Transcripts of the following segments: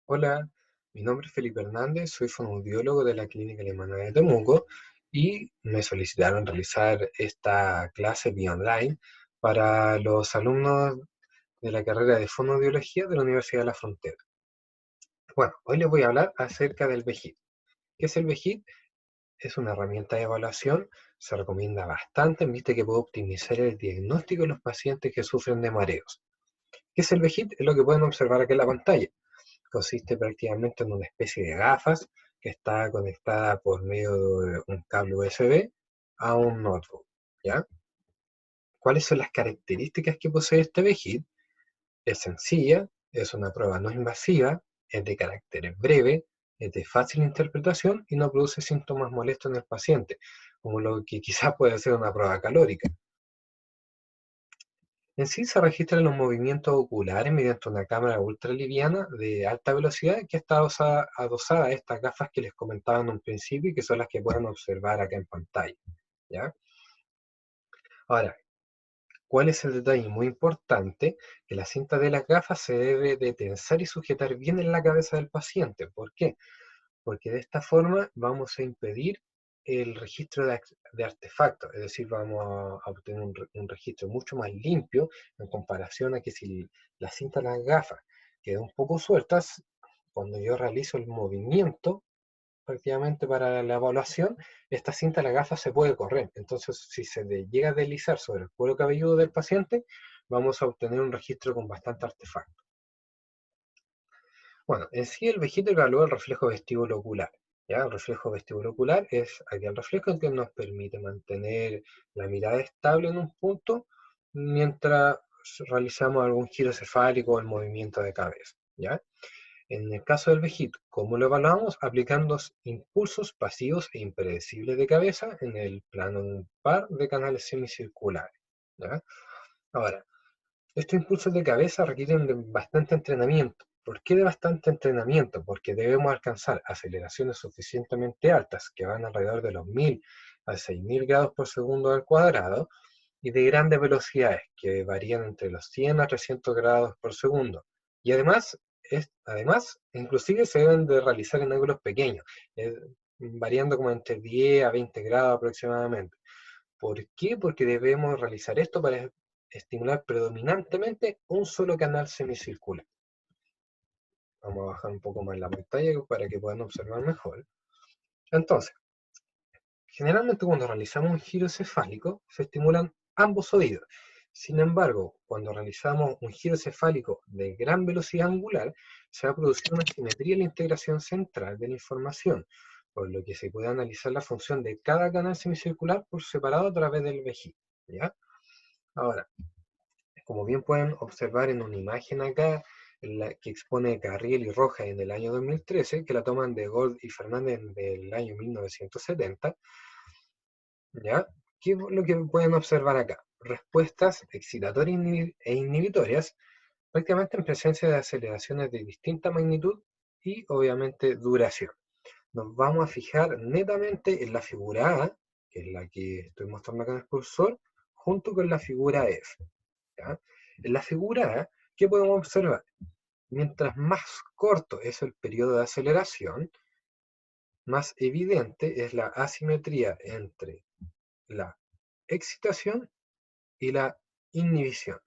Hola, mi nombre es Felipe Hernández, soy fonoaudiólogo de la Clínica Alemana de Temuco y me solicitaron realizar esta clase vía online para los alumnos de la carrera de fonoaudiología de la Universidad de la Frontera. Bueno, hoy les voy a hablar acerca del VEGID. ¿Qué es el VEGID? Es una herramienta de evaluación, se recomienda bastante, viste que puede optimizar el diagnóstico de los pacientes que sufren de mareos. ¿Qué es el VEGID? Es lo que pueden observar aquí en la pantalla. Consiste prácticamente en una especie de gafas que está conectada por medio de un cable USB a un notebook, ¿ya? ¿Cuáles son las características que posee este VEGID? Es sencilla, es una prueba no invasiva, es de carácter breve, es de fácil interpretación y no produce síntomas molestos en el paciente, como lo que quizás puede ser una prueba calórica. En sí se registran los movimientos oculares mediante una cámara ultraliviana de alta velocidad que está adosada a estas gafas que les comentaba en un principio y que son las que pueden observar acá en pantalla, ¿ya? Ahora, ¿cuál es el detalle muy importante? Que la cinta de las gafas se debe de tensar y sujetar bien en la cabeza del paciente. ¿Por qué? Porque de esta forma vamos a impedir el registro de artefactos, es decir, vamos a obtener un registro mucho más limpio en comparación a que si la cinta de las gafas queda un poco sueltas, cuando yo realizo el movimiento prácticamente para la evaluación, esta cinta de la gafa se puede correr. Entonces, si llega a deslizar sobre el cuero cabelludo del paciente, vamos a obtener un registro con bastante artefacto. Bueno, en sí el vegetal evalúa el reflejo vestíbulo ocular. ¿Ya? El reflejo vestíbulo ocular es aquel reflejo que nos permite mantener la mirada estable en un punto mientras realizamos algún giro cefálico o el movimiento de cabeza. ¿Ya? En el caso del vegetal, ¿cómo lo evaluamos? Aplicando impulsos pasivos e impredecibles de cabeza en el plano de un par de canales semicirculares. ¿Ya? Ahora, estos impulsos de cabeza requieren de bastante entrenamiento. ¿Por qué de bastante entrenamiento? Porque debemos alcanzar aceleraciones suficientemente altas, que van alrededor de los 1000 a 6000 grados por segundo al cuadrado, y de grandes velocidades, que varían entre los 100 a 300 grados por segundo. Y además, inclusive se deben de realizar en ángulos pequeños, eh, variando como entre 10 a 20 grados aproximadamente. ¿Por qué? Porque debemos realizar esto para estimular predominantemente un solo canal semicircular. Vamos a bajar un poco más la pantalla para que puedan observar mejor. Entonces, generalmente cuando realizamos un giro cefálico, se estimulan ambos oídos. Sin embargo, cuando realizamos un giro cefálico de gran velocidad angular, se va a producir una simetría en la integración central de la información, por lo que se puede analizar la función de cada canal semicircular por separado a través del vejiga. ¿Ya? Ahora, como bien pueden observar en una imagen acá, que expone Carriel y Rojas en el año 2013, que la toman de Gold y Fernández del año 1970, ¿ya? ¿Qué es lo que pueden observar acá? Respuestas excitatorias e inhibitorias, prácticamente en presencia de aceleraciones de distinta magnitud y obviamente duración. Nos vamos a fijar netamente en la figura A, que es la que estoy mostrando acá en el cursor, junto con la figura F. ¿Ya? En la figura A, ¿qué podemos observar? Mientras más corto es el periodo de aceleración, más evidente es la asimetría entre la excitación y la inhibición.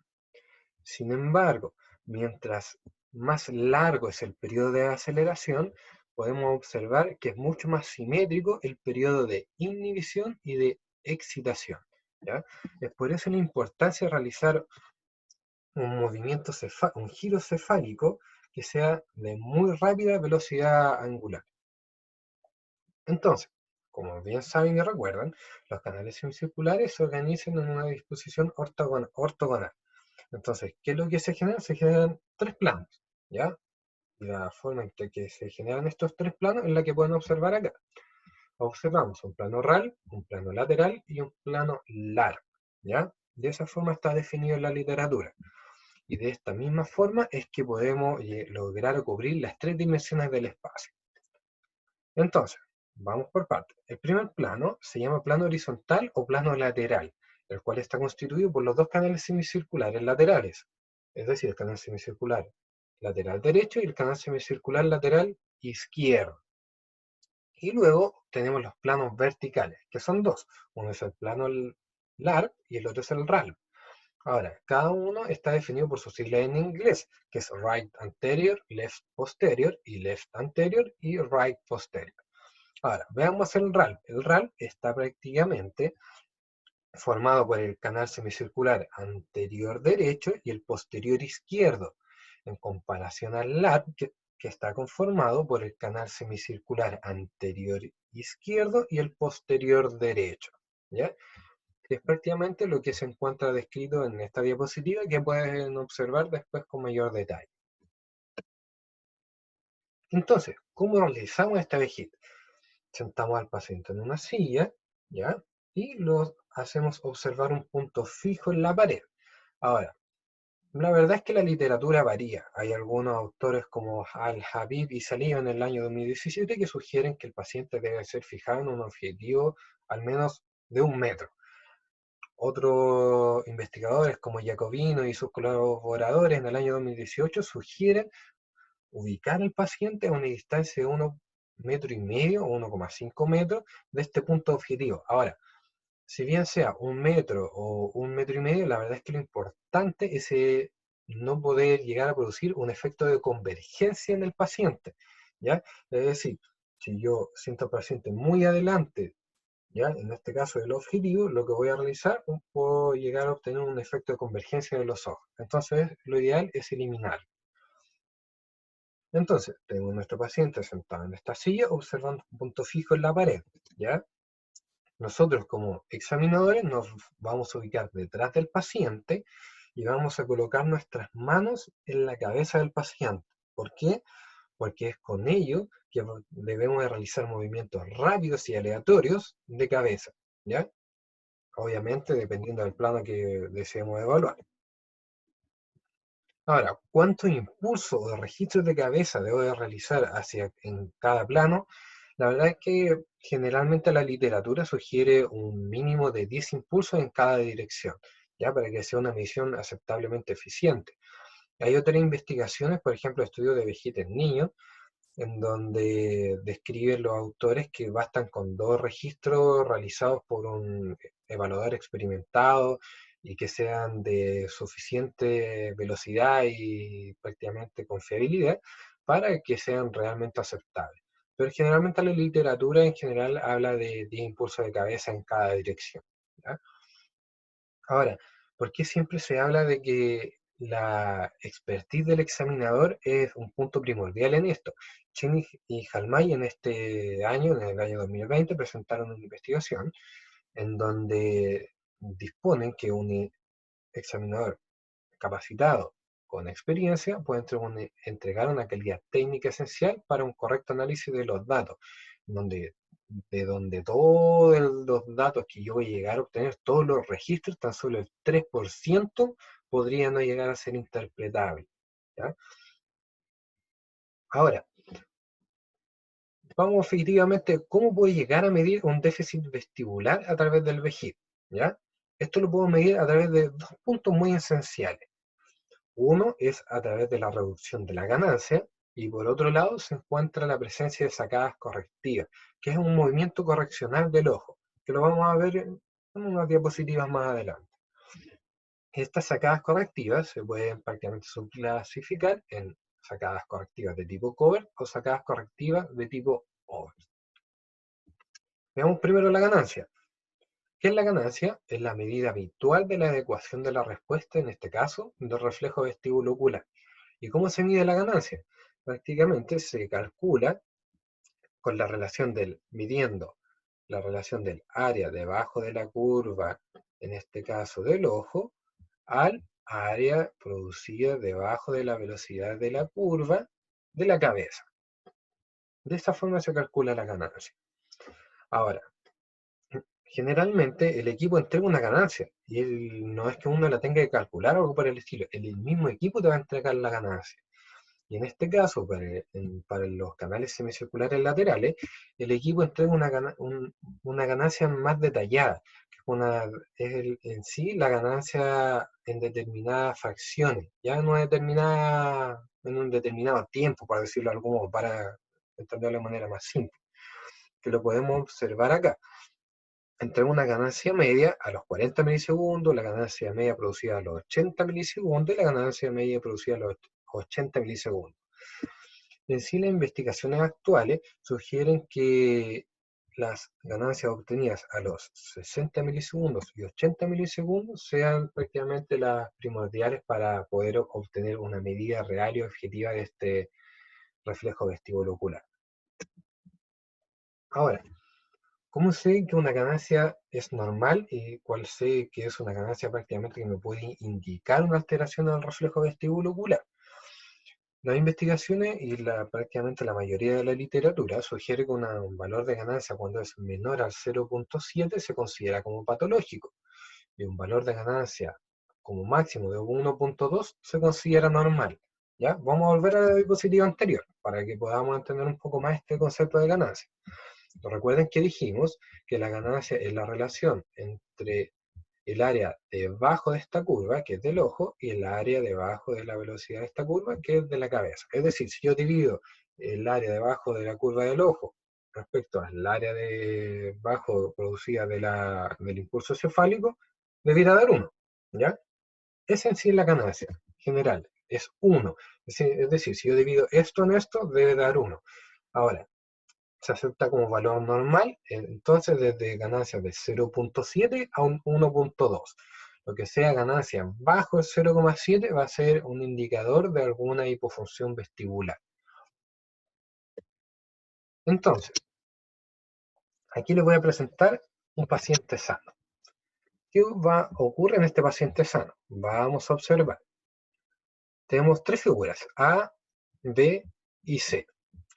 Sin embargo, mientras más largo es el periodo de aceleración, podemos observar que es mucho más simétrico el periodo de inhibición y de excitación. ¿Ya? Es por eso la importancia de realizar un giro cefálico que sea de muy rápida velocidad angular. Entonces, como bien saben y recuerdan, los canales semicirculares se organizan en una disposición ortogonal. Entonces, ¿qué es lo que se genera? Se generan tres planos, ¿ya? Y la forma en que se generan estos tres planos es la que pueden observar acá. Observamos un plano RAL, un plano lateral y un plano largo, ¿ya? De esa forma está definido en la literatura. Y de esta misma forma es que podemos lograr cubrir las tres dimensiones del espacio. Entonces, vamos por partes. El primer plano se llama plano horizontal o plano lateral, el cual está constituido por los dos canales semicirculares laterales, es decir, el canal semicircular lateral derecho y el canal semicircular lateral izquierdo. Y luego tenemos los planos verticales, que son dos. Uno es el plano LARP y el otro es el RALP. Ahora, cada uno está definido por su sigla en inglés, que es right anterior, left posterior, y left anterior y right posterior. Ahora, veamos el RALP. El RALP está prácticamente formado por el canal semicircular anterior derecho y el posterior izquierdo, en comparación al LARP, que está conformado por el canal semicircular anterior izquierdo y el posterior derecho. ¿Ya? Es prácticamente lo que se encuentra descrito en esta diapositiva que pueden observar después con mayor detalle. Entonces, ¿cómo realizamos esta vejiga? Sentamos al paciente en una silla, ¿ya? Y lo hacemos observar un punto fijo en la pared. Ahora, la verdad es que la literatura varía. Hay algunos autores como Al-Habib y Salih en el año 2017 que sugieren que el paciente debe ser fijado en un objetivo al menos de 1 metro. Otros investigadores como Jacobino y sus colaboradores en el año 2018 sugieren ubicar al paciente a una distancia de 1,5 metros o 1,5 metros de este punto objetivo. Ahora, si bien sea 1 metro o 1,5 metros, la verdad es que lo importante es no poder llegar a producir un efecto de convergencia en el paciente, ¿ya? Es decir, si yo siento al paciente muy adelante, ¿ya? En este caso del objetivo, lo que voy a realizar, puedo llegar a obtener un efecto de convergencia de los ojos. Entonces, lo ideal es eliminar. Entonces, tengo a nuestro paciente sentado en esta silla observando un punto fijo en la pared, ¿ya? Nosotros como examinadores nos vamos a ubicar detrás del paciente y vamos a colocar nuestras manos en la cabeza del paciente. ¿Por qué? Porque es con ello que debemos de realizar movimientos rápidos y aleatorios de cabeza, ¿ya? Obviamente dependiendo del plano que deseemos evaluar. Ahora, ¿cuántos impulsos o registros de cabeza debo de realizar en cada plano? La verdad es que generalmente la literatura sugiere un mínimo de 10 impulsos en cada dirección, ya para que sea una medición aceptablemente eficiente. Hay otras investigaciones, por ejemplo, estudios de vejiga en niños, en donde describen los autores que bastan con 2 registros realizados por un evaluador experimentado y que sean de suficiente velocidad y prácticamente confiabilidad para que sean realmente aceptables. Pero generalmente la literatura en general habla de 10 impulsos de cabeza en cada dirección, ¿ya? Ahora, ¿por qué siempre se habla de que la expertise del examinador es un punto primordial en esto? Chen y Halmay en este año, en el año 2020, presentaron una investigación en donde disponen que un examinador capacitado con experiencia puede entregar una calidad técnica esencial para un correcto análisis de los datos, de donde todos los datos que yo voy a llegar a obtener, todos los registros, tan solo el 3% podría no llegar a ser interpretable, ¿ya? Ahora, vamos efectivamente, ¿cómo puedo llegar a medir un déficit vestibular a través del VEGIP? ¿Ya? Esto lo puedo medir a través de 2 puntos muy esenciales. Uno es a través de la reducción de la ganancia y por otro lado se encuentra la presencia de sacadas correctivas, que es un movimiento correccional del ojo, que lo vamos a ver en unas diapositivas más adelante. Estas sacadas correctivas se pueden prácticamente subclasificar en sacadas correctivas de tipo cover o sacadas correctivas de tipo over. Veamos primero la ganancia. ¿Qué es la ganancia? Es la medida habitual de la adecuación de la respuesta, en este caso, del reflejo vestíbulo ocular. ¿Y cómo se mide la ganancia? Prácticamente se calcula con la relación midiendo la relación del área debajo de la curva, en este caso del ojo, al área producida debajo de la velocidad de la curva de la cabeza. De esta forma se calcula la ganancia. Ahora, generalmente el equipo entrega una ganancia y no es que uno la tenga que calcular o algo por el estilo, el mismo equipo te va a entregar la ganancia. Y en este caso, para los canales semicirculares laterales, el equipo entrega una ganancia más detallada, que en sí la ganancia en determinadas fracciones, ya no determinada en un determinado tiempo, por decirlo de algún modo, para entenderlo de manera más simple, que lo podemos observar acá. Entre una ganancia media a los 40 milisegundos, la ganancia media producida a los 80 milisegundos y la ganancia media producida a los 80 milisegundos. En sí, las investigaciones actuales sugieren que las ganancias obtenidas a los 60 milisegundos y 80 milisegundos sean prácticamente las primordiales para poder obtener una medida real y objetiva de este reflejo vestíbulo ocular. Ahora, ¿cómo sé que una ganancia es normal y cuál sé que es una ganancia prácticamente que me puede indicar una alteración del reflejo vestíbulo ocular? Las investigaciones y prácticamente la mayoría de la literatura sugiere que un valor de ganancia cuando es menor al 0,7 se considera como patológico y un valor de ganancia como máximo de 1,2 se considera normal. ¿Ya? Vamos a volver a la diapositiva anterior para que podamos entender un poco más este concepto de ganancia. Recuerden que dijimos que la ganancia es la relación entre el área debajo de esta curva, que es del ojo, y el área debajo de la velocidad de esta curva, que es de la cabeza. Es decir, si yo divido el área debajo de la curva del ojo respecto al área debajo producida del impulso cefálico, debiera dar 1, ¿ya? Esa en sí es la ganancia general, es 1. Es decir, si yo divido esto en esto, debe dar 1. Ahora, se acepta como valor normal, entonces desde ganancias de 0,7 a un 1,2. Lo que sea ganancia bajo el 0,7 va a ser un indicador de alguna hipofunción vestibular. Entonces, aquí les voy a presentar un paciente sano. ¿Qué ocurre en este paciente sano? Vamos a observar. Tenemos tres figuras, A, B y C.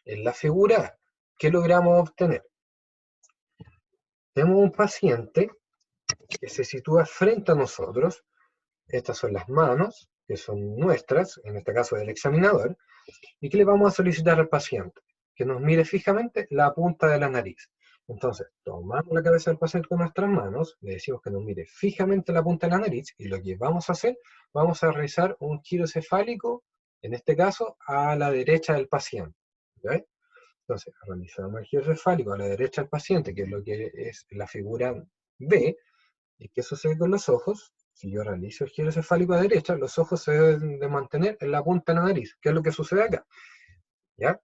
En la figura A, ¿qué logramos obtener? Tenemos un paciente que se sitúa frente a nosotros. Estas son las manos, que son nuestras, en este caso del examinador, y que le vamos a solicitar al paciente que nos mire fijamente la punta de la nariz. Entonces, tomamos la cabeza del paciente con nuestras manos, le decimos que nos mire fijamente la punta de la nariz, y lo que vamos a hacer, vamos a realizar un giro cefálico, en este caso, a la derecha del paciente. ¿Okay? Entonces, realizamos el giro cefálico a la derecha del paciente, que es lo que es la figura B. ¿Y qué sucede con los ojos? Si yo realizo el giro cefálico a derecha, los ojos se deben de mantener en la punta de la nariz. ¿Qué es lo que sucede acá? ¿Ya?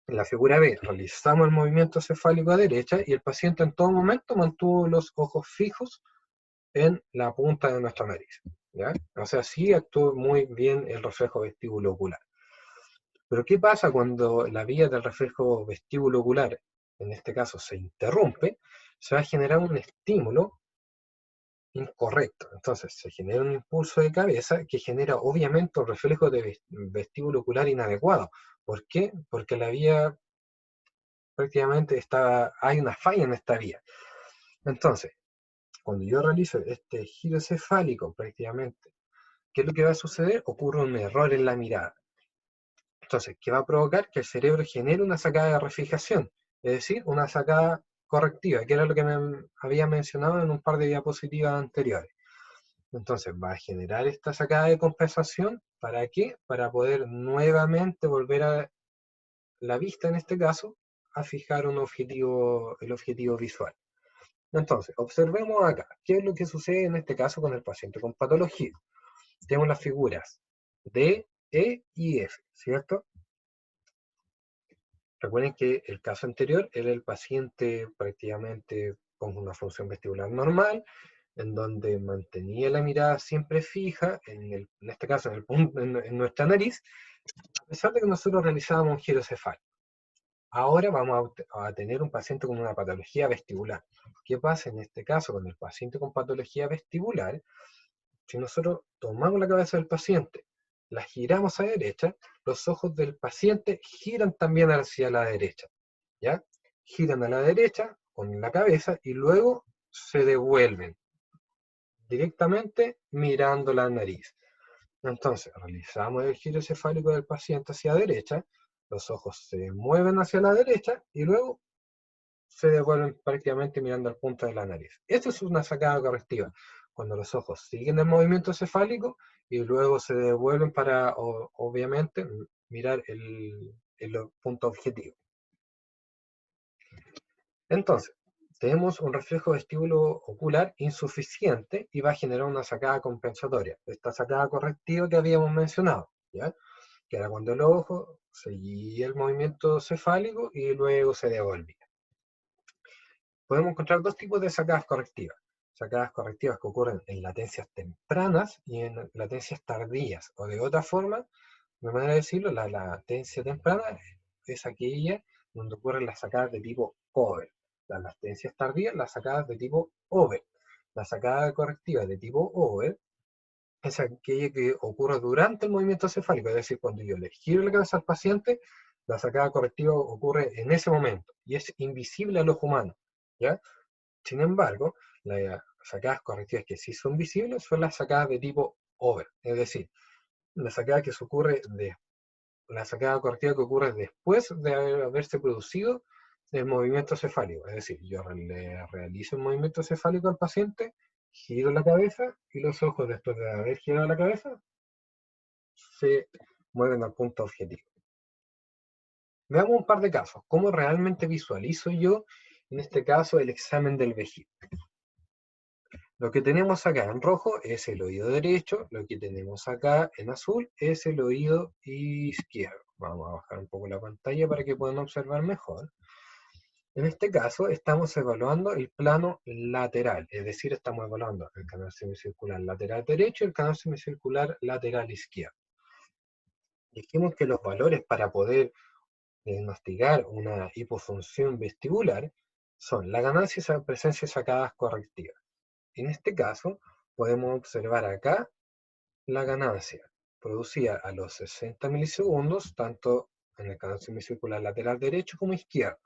En la figura B realizamos el movimiento cefálico a derecha y el paciente en todo momento mantuvo los ojos fijos en la punta de nuestra nariz. ¿Ya? O sea, sí actuó muy bien el reflejo vestíbulo ocular. Pero ¿qué pasa cuando la vía del reflejo vestíbulo ocular, en este caso, se interrumpe? Se va a generar un estímulo incorrecto. Entonces se genera un impulso de cabeza que genera obviamente un reflejo de vestíbulo ocular inadecuado. ¿Por qué? Porque la vía prácticamente hay una falla en esta vía. Entonces, cuando yo realizo este giro cefálico prácticamente, ¿qué es lo que va a suceder? Ocurre un error en la mirada. Entonces, ¿qué va a provocar? Que el cerebro genere una sacada de refijación, es decir, una sacada correctiva, que era lo que me había mencionado en un par de diapositivas anteriores. Entonces va a generar esta sacada de compensación. ¿Para qué? Para poder nuevamente volver a la vista, en este caso, a fijar el objetivo visual. Entonces, observemos acá, ¿qué es lo que sucede en este caso con el paciente con patología? Tenemos las figuras D, E y F, ¿cierto? Recuerden que el caso anterior era el paciente prácticamente con una función vestibular normal, en donde mantenía la mirada siempre fija, en este caso en nuestra nariz, a pesar de que nosotros realizábamos un giro cefálico. Ahora vamos a tener un paciente con una patología vestibular. ¿Qué pasa en este caso con el paciente con patología vestibular? Si nosotros tomamos la cabeza del paciente, la giramos a la derecha, los ojos del paciente giran también hacia la derecha. ¿Ya? Giran a la derecha con la cabeza y luego se devuelven directamente mirando la nariz. Entonces, realizamos el giro cefálico del paciente hacia la derecha, los ojos se mueven hacia la derecha y luego se devuelven prácticamente mirando al punto de la nariz. Esto es una sacada correctiva. Cuando los ojos siguen el movimiento cefálico y luego se devuelven para, obviamente, mirar el punto objetivo. Entonces, tenemos un reflejo vestíbulo ocular insuficiente y va a generar una sacada compensatoria. Esta sacada correctiva que habíamos mencionado, ¿ya? Que era cuando el ojo seguía el movimiento cefálico y luego se devolvía. Podemos encontrar dos tipos de sacadas correctivas. Sacadas correctivas que ocurren en latencias tempranas y en latencias tardías. O de otra forma, de manera de decirlo, la latencia temprana es aquella donde ocurren las sacadas de tipo over. Las latencias tardías, las sacadas de tipo over. La sacada correctiva de tipo over es aquella que ocurre durante el movimiento cefálico, es decir, cuando yo le giro la cabeza al paciente, la sacada correctiva ocurre en ese momento y es invisible al ojo humano, ¿ya? Sin embargo, las sacadas correctivas que sí son visibles son las sacadas de tipo over, es decir, la sacada que se ocurre la sacada correctiva que ocurre después de haberse producido el movimiento cefálico. Es decir, yo le realizo el movimiento cefálico al paciente, giro la cabeza y los ojos, después de haber girado la cabeza, se mueven al punto objetivo. Veamos un par de casos. ¿Cómo realmente visualizo yo, en este caso, el examen del vejiga? Lo que tenemos acá en rojo es el oído derecho, lo que tenemos acá en azul es el oído izquierdo. Vamos a bajar un poco la pantalla para que puedan observar mejor. En este caso estamos evaluando el plano lateral, es decir, estamos evaluando el canal semicircular lateral derecho y el canal semicircular lateral izquierdo. Dijimos que los valores para poder diagnosticar una hipofunción vestibular son la ganancia y presencia de sacadas correctivas. En este caso, podemos observar acá la ganancia producida a los 60 milisegundos, tanto en el canal semicircular lateral derecho como izquierdo.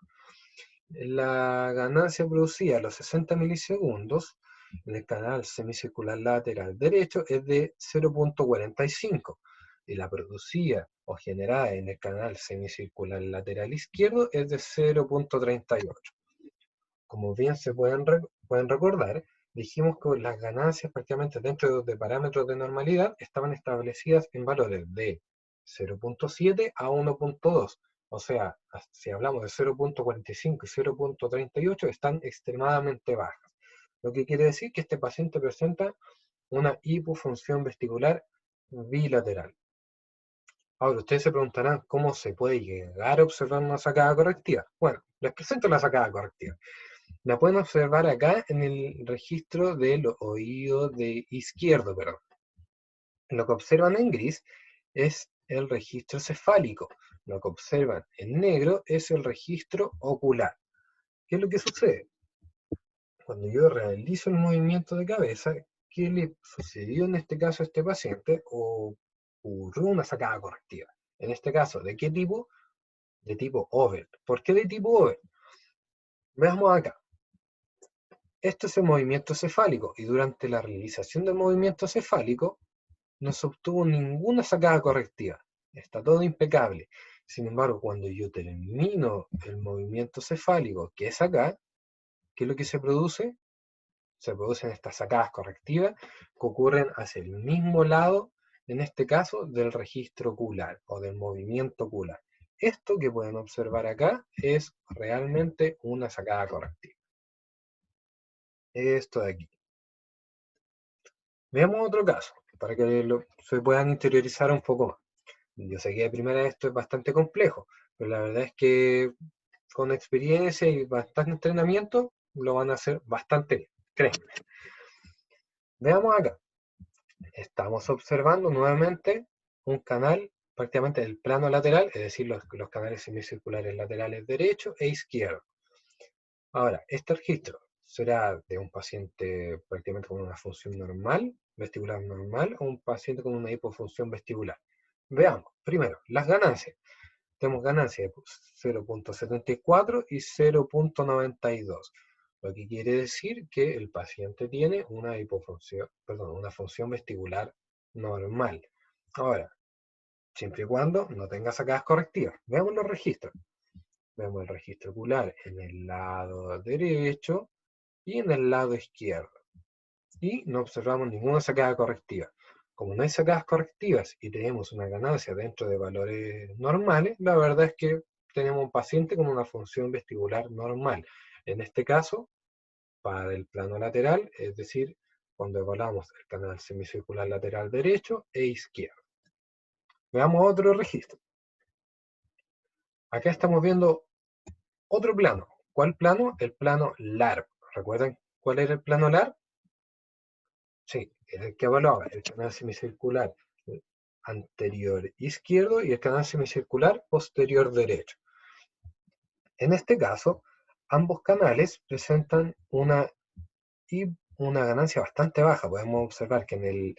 La ganancia producida a los 60 milisegundos en el canal semicircular lateral derecho es de 0.45 y la producida o generada en el canal semicircular lateral izquierdo es de 0.38. Como bien se pueden recordar, dijimos que las ganancias prácticamente dentro de parámetros de normalidad estaban establecidas en valores de 0.7 a 1.2. O sea, si hablamos de 0.45 y 0.38, están extremadamente bajas. Lo que quiere decir que este paciente presenta una hipofunción vestibular bilateral. Ahora, ustedes se preguntarán cómo se puede llegar a observar una sacada correctiva. Bueno, les presento la sacada correctiva. La pueden observar acá en el registro del oído izquierdo, perdón. Lo que observan en gris es el registro cefálico. Lo que observan en negro es el registro ocular. ¿Qué es lo que sucede? Cuando yo realizo el movimiento de cabeza, ¿qué le sucedió en este caso a este paciente? Ocurrió una sacada correctiva. En este caso, ¿de qué tipo? De tipo over. ¿Por qué de tipo over? Veamos acá. Este es el movimiento cefálico y durante la realización del movimiento cefálico no se obtuvo ninguna sacada correctiva. Está todo impecable. Sin embargo, cuando yo termino el movimiento cefálico, que es acá, ¿qué es lo que se produce? Se producen estas sacadas correctivas que ocurren hacia el mismo lado, en este caso, del registro ocular o del movimiento ocular. Esto que pueden observar acá es realmente una sacada correctiva. Esto de aquí. Veamos otro caso, para que se puedan interiorizar un poco más. Yo sé que de primera esto es bastante complejo, pero la verdad es que con experiencia y bastante entrenamiento lo van a hacer bastante bien, créanme. Veamos acá. Estamos observando nuevamente un canal prácticamente del plano lateral, es decir, los canales semicirculares laterales derecho e izquierdo. Ahora, este registro será de un paciente prácticamente con una función normal, vestibular normal, o un paciente con una hipofunción vestibular. Veamos, primero, las ganancias. Tenemos ganancias de 0.74 y 0.92, lo que quiere decir que el paciente tiene una hipofunción, perdón, una función vestibular normal. Ahora, siempre y cuando no tenga sacadas correctivas. Veamos los registros. Vemos el registro ocular en el lado derecho y en el lado izquierdo. Y no observamos ninguna sacada correctiva. como no hay sacadas correctivas y tenemos una ganancia dentro de valores normales, la verdad es que tenemos un paciente con una función vestibular normal. En este caso, para el plano lateral, es decir, cuando evaluamos el canal semicircular lateral derecho e izquierdo. Veamos otro registro. Acá estamos viendo otro plano. ¿Cuál plano? El plano LARP. ¿Recuerdan cuál era el plano LARP? Sí, es el que evaluaba el canal semicircular anterior izquierdo y el canal semicircular posterior derecho. En este caso, ambos canales presentan una ganancia bastante baja. Podemos observar que en el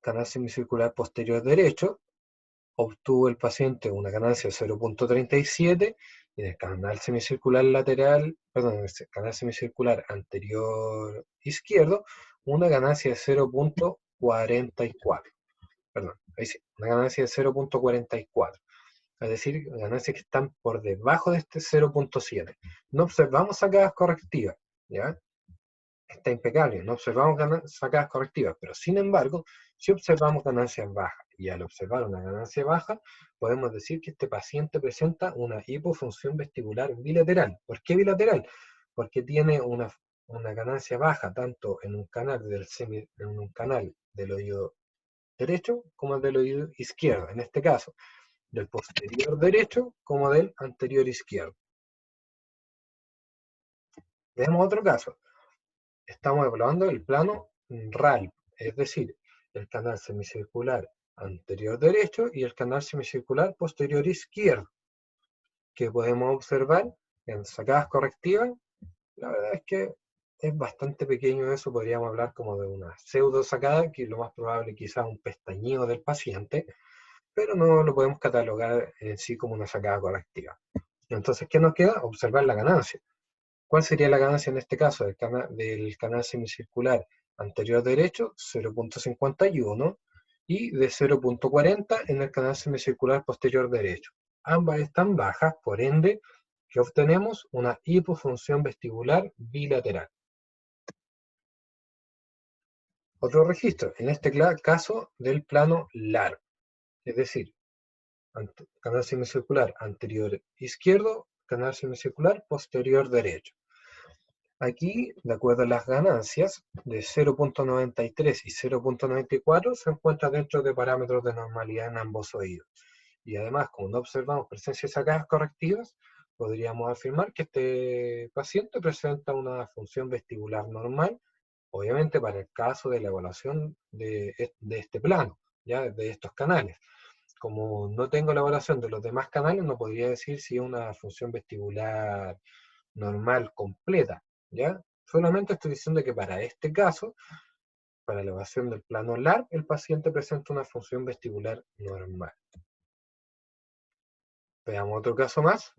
canal semicircular posterior derecho obtuvo el paciente una ganancia de 0,37 y en el canal semicircular lateral, perdón, en el canal semicircular anterior izquierdo, una ganancia de 0,44. Perdón, ahí sí, una ganancia de 0,44. Es decir, ganancias que están por debajo de este 0,7. No observamos sacadas correctivas, ¿ya? Está impecable, no observamos sacadas correctivas, pero sin embargo, si observamos ganancias bajas, y al observar una ganancia baja, podemos decir que este paciente presenta una hipofunción vestibular bilateral. ¿Por qué bilateral? Porque tiene una ganancia baja tanto en un canal en un canal del oído derecho como del oído izquierdo, en este caso, del posterior derecho como del anterior izquierdo. Veamos otro caso. Estamos evaluando el plano RAL, es decir, el canal semicircular anterior derecho y el canal semicircular posterior izquierdo, que podemos observar en sacadas correctivas. La verdad es que es bastante pequeño eso, podríamos hablar como de una pseudo sacada, que es lo más probable quizás un pestañeo del paciente, pero no lo podemos catalogar en sí como una sacada correctiva. Entonces, ¿qué nos queda? Observar la ganancia. ¿Cuál sería la ganancia en este caso del canal semicircular anterior derecho? 0,51 y de 0,40 en el canal semicircular posterior derecho. Ambas están bajas, por ende, que obtenemos una hipofunción vestibular bilateral. Otro registro, en este caso del plano LAR, es decir, canal semicircular anterior izquierdo, canal semicircular posterior derecho. Aquí, de acuerdo a las ganancias, de 0,93 y 0,94 se encuentra dentro de parámetros de normalidad en ambos oídos. Y además, como no observamos presencia de sacadas correctivas, podríamos afirmar que este paciente presenta una función vestibular normal, obviamente para el caso de la evaluación de este plano, ya de estos canales. Como no tengo la evaluación de los demás canales, no podría decir si es una función vestibular normal completa, ¿ya? Solamente estoy diciendo que para este caso, para la elevación del plano LARP, el paciente presenta una función vestibular normal. Veamos otro caso más.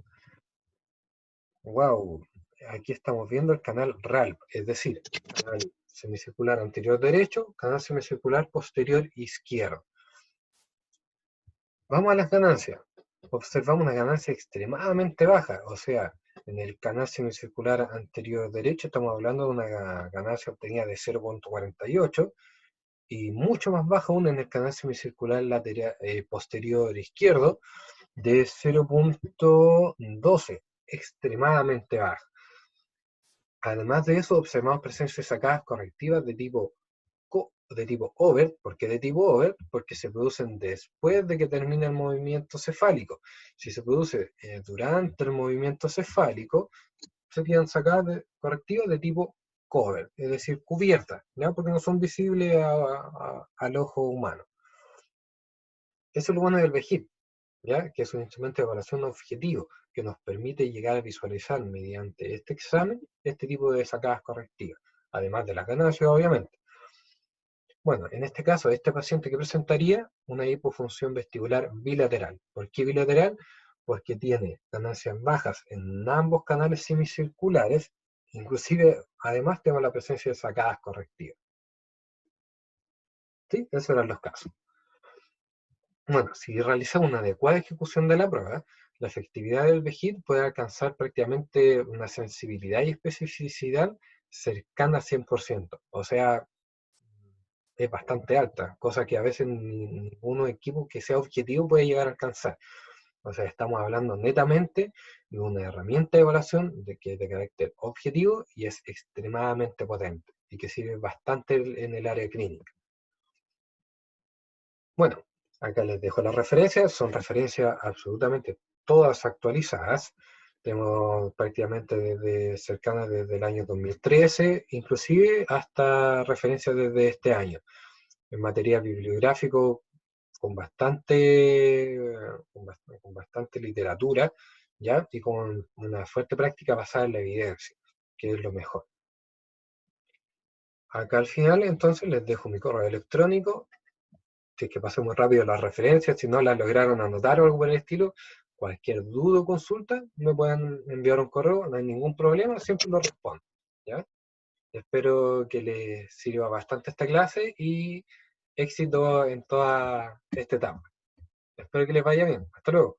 ¡Wow! Aquí estamos viendo el canal RALP, es decir, canal semicircular anterior derecho, canal semicircular posterior izquierdo. Vamos a las ganancias. Observamos una ganancia extremadamente baja, o sea, en el canal semicircular anterior derecho estamos hablando de una ganancia obtenida de 0,48 y mucho más baja aún en el canal semicircular lateral, posterior izquierdo de 0,12, extremadamente baja. Además de eso, observamos presencia de sacadas correctivas de tipo over. ¿Por qué de tipo over? Porque se producen después de que termina el movimiento cefálico. Si se produce durante el movimiento cefálico, serían sacadas correctivas de tipo cover, es decir, cubiertas, ¿ya? Porque no son visibles al ojo humano. Eso es lo bueno del VEGIP, ¿ya? Que es un instrumento de evaluación objetivo que nos permite llegar a visualizar mediante este examen este tipo de sacadas correctivas, además de las ganancias, obviamente. Bueno, en este caso, este paciente que presentaría una hipofunción vestibular bilateral. ¿Por qué bilateral? Porque tiene ganancias bajas en ambos canales semicirculares, inclusive, además, tenemos la presencia de sacadas correctivas. ¿Sí? Esos eran los casos. Bueno, si realizamos una adecuada ejecución de la prueba, la efectividad del VEGID puede alcanzar prácticamente una sensibilidad y especificidad cercana al 100%. O sea, es bastante alta, cosa que a veces ninguno equipo que sea objetivo puede llegar a alcanzar. O sea, estamos hablando netamente de una herramienta de evaluación de que es de carácter objetivo y es extremadamente potente y que sirve bastante en el área clínica. Bueno, acá les dejo las referencias, son referencias absolutamente todas actualizadas. Tenemos prácticamente desde cercanas desde el año 2013, inclusive hasta referencias desde este año, en material bibliográfico con bastante, con bastante literatura, ¿ya? Y con una fuerte práctica basada en la evidencia, que es lo mejor. Acá al final, entonces, les dejo mi correo electrónico. Si es que pasé muy rápido las referencias, si no las lograron anotar o algo por el estilo, cualquier duda o consulta, me pueden enviar un correo, no hay ningún problema, siempre lo respondo, ¿ya? Espero que les sirva bastante esta clase y éxito en toda esta etapa. Espero que les vaya bien. Hasta luego.